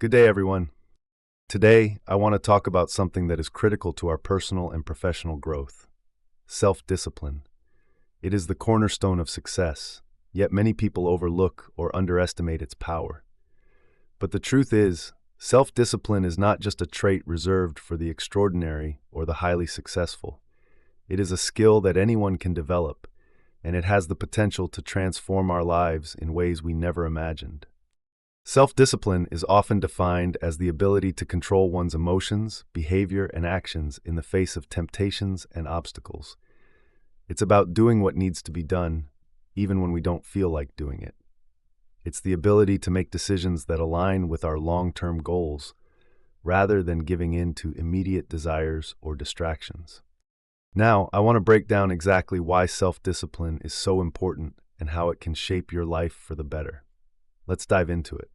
Good day, everyone. Today, I want to talk about something that is critical to our personal and professional growth: self-discipline. It is the cornerstone of success, yet many people overlook or underestimate its power. But the truth is, self-discipline is not just a trait reserved for the extraordinary or the highly successful. It is a skill that anyone can develop, and it has the potential to transform our lives in ways we never imagined. Self-discipline is often defined as the ability to control one's emotions, behavior, and actions in the face of temptations and obstacles. It's about doing what needs to be done, even when we don't feel like doing it. It's the ability to make decisions that align with our long-term goals, rather than giving in to immediate desires or distractions. Now, I want to break down exactly why self-discipline is so important and how it can shape your life for the better. Let's dive into it.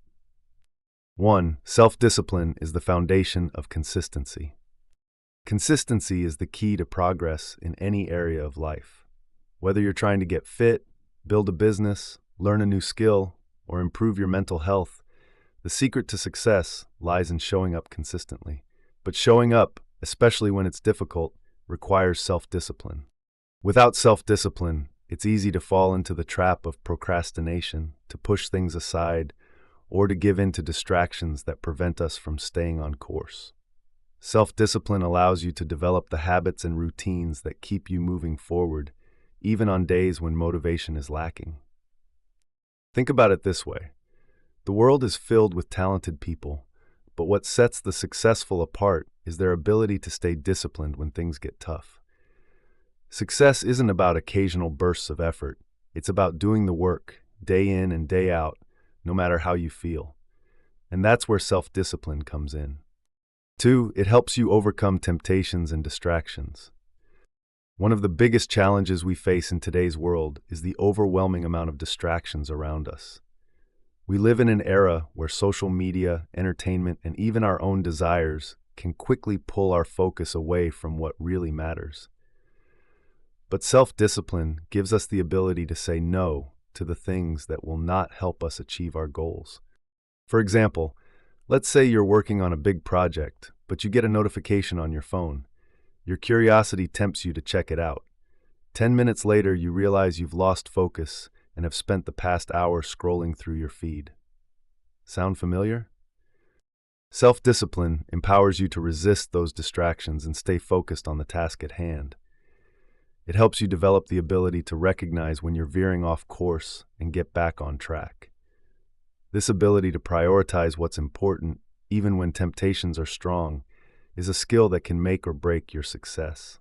1. Self-discipline is the foundation of consistency. Consistency is the key to progress in any area of life. Whether you're trying to get fit, build a business, learn a new skill, or improve your mental health, the secret to success lies in showing up consistently. But showing up, especially when it's difficult, requires self-discipline. Without self-discipline, it's easy to fall into the trap of procrastination, to push things aside, or to give in to distractions that prevent us from staying on course. Self-discipline allows you to develop the habits and routines that keep you moving forward, even on days when motivation is lacking. Think about it this way. The world is filled with talented people, but what sets the successful apart is their ability to stay disciplined when things get tough. Success isn't about occasional bursts of effort. It's about doing the work, day in and day out, no matter how you feel. And that's where self-discipline comes in. 2. It helps you overcome temptations and distractions. One of the biggest challenges we face in today's world is the overwhelming amount of distractions around us. We live in an era where social media, entertainment, and even our own desires can quickly pull our focus away from what really matters. But self-discipline gives us the ability to say no to the things that will not help us achieve our goals. For example, let's say you're working on a big project, but you get a notification on your phone. Your curiosity tempts you to check it out. 10 minutes later, you realize you've lost focus and have spent the past hour scrolling through your feed. Sound familiar? Self-discipline empowers you to resist those distractions and stay focused on the task at hand. It helps you develop the ability to recognize when you're veering off course and get back on track. This ability to prioritize what's important, even when temptations are strong, is a skill that can make or break your success.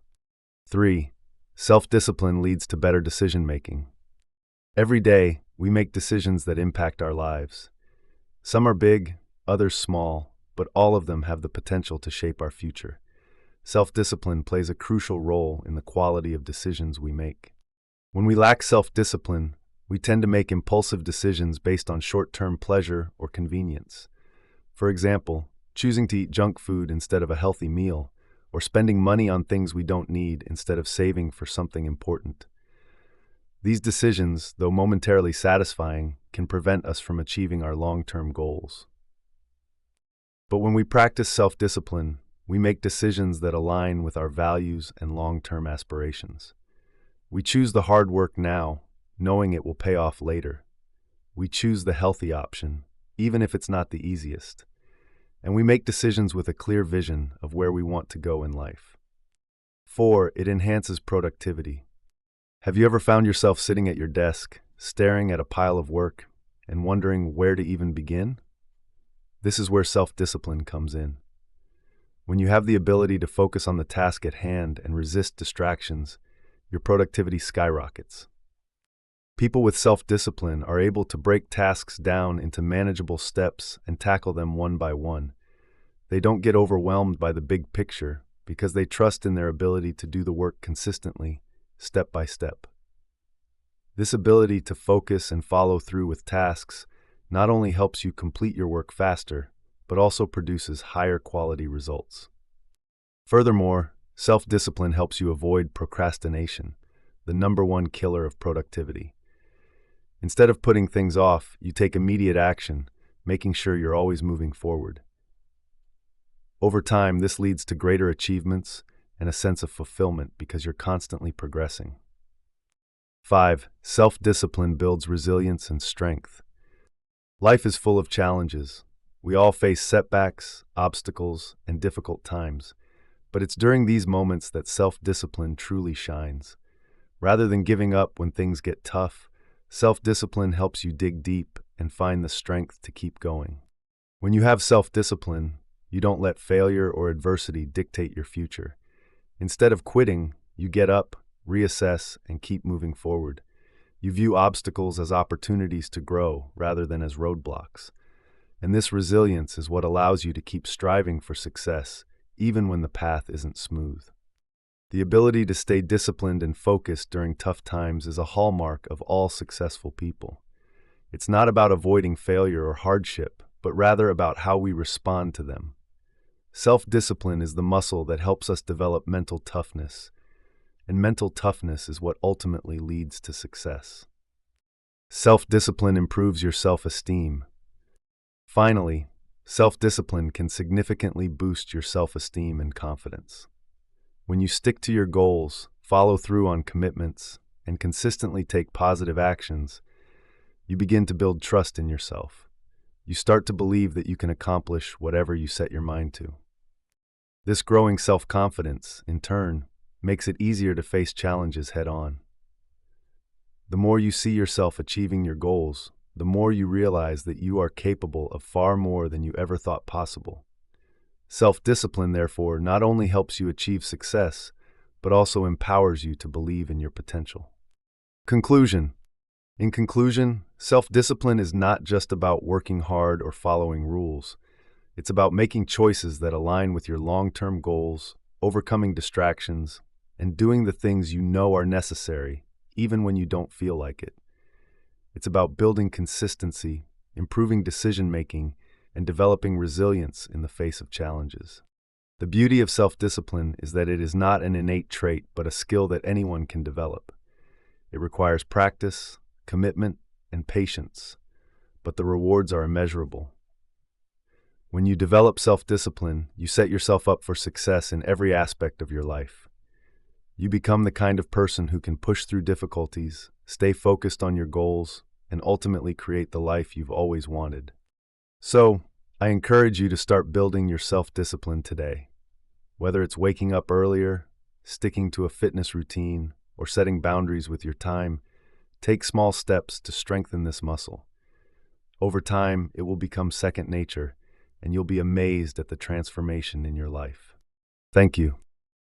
3. Self-discipline leads to better decision-making. Every day, we make decisions that impact our lives. Some are big, others small, but all of them have the potential to shape our future. Self-discipline plays a crucial role in the quality of decisions we make. When we lack self-discipline, we tend to make impulsive decisions based on short-term pleasure or convenience. For example, choosing to eat junk food instead of a healthy meal, or spending money on things we don't need instead of saving for something important. These decisions, though momentarily satisfying, can prevent us from achieving our long-term goals. But when we practice self-discipline, we make decisions that align with our values and long-term aspirations. We choose the hard work now, knowing it will pay off later. We choose the healthy option, even if it's not the easiest. And we make decisions with a clear vision of where we want to go in life. 4. It enhances productivity. Have you ever found yourself sitting at your desk, staring at a pile of work, and wondering where to even begin? This is where self-discipline comes in. When you have the ability to focus on the task at hand and resist distractions, your productivity skyrockets. People with self-discipline are able to break tasks down into manageable steps and tackle them one by one. They don't get overwhelmed by the big picture because they trust in their ability to do the work consistently, step by step. This ability to focus and follow through with tasks not only helps you complete your work faster, but also produces higher quality results. Furthermore, self-discipline helps you avoid procrastination, the #1 killer of productivity. Instead of putting things off, you take immediate action, making sure you're always moving forward. Over time, this leads to greater achievements and a sense of fulfillment because you're constantly progressing. 5. Self-discipline builds resilience and strength. Life is full of challenges. We all face setbacks, obstacles, and difficult times. But it's during these moments that self-discipline truly shines. Rather than giving up when things get tough, self-discipline helps you dig deep and find the strength to keep going. When you have self-discipline, you don't let failure or adversity dictate your future. Instead of quitting, you get up, reassess, and keep moving forward. You view obstacles as opportunities to grow rather than as roadblocks. And this resilience is what allows you to keep striving for success, even when the path isn't smooth. The ability to stay disciplined and focused during tough times is a hallmark of all successful people. It's not about avoiding failure or hardship, but rather about how we respond to them. Self-discipline is the muscle that helps us develop mental toughness, and mental toughness is what ultimately leads to success. Self-discipline improves your self-esteem. Finally, self-discipline can significantly boost your self-esteem and confidence. When you stick to your goals, follow through on commitments, and consistently take positive actions, you begin to build trust in yourself. You start to believe that you can accomplish whatever you set your mind to. This growing self-confidence, in turn, makes it easier to face challenges head-on. The more you see yourself achieving your goals, the more you realize that you are capable of far more than you ever thought possible. Self-discipline, therefore, not only helps you achieve success, but also empowers you to believe in your potential. Conclusion. In conclusion, self-discipline is not just about working hard or following rules. It's about making choices that align with your long-term goals, overcoming distractions, and doing the things you know are necessary, even when you don't feel like it. It's about building consistency, improving decision-making, and developing resilience in the face of challenges. The beauty of self-discipline is that it is not an innate trait, but a skill that anyone can develop. It requires practice, commitment, and patience, but the rewards are immeasurable. When you develop self-discipline, you set yourself up for success in every aspect of your life. You become the kind of person who can push through difficulties, stay focused on your goals, and ultimately create the life you've always wanted. So, I encourage you to start building your self-discipline today. Whether it's waking up earlier, sticking to a fitness routine, or setting boundaries with your time, take small steps to strengthen this muscle. Over time, it will become second nature, and you'll be amazed at the transformation in your life. Thank you.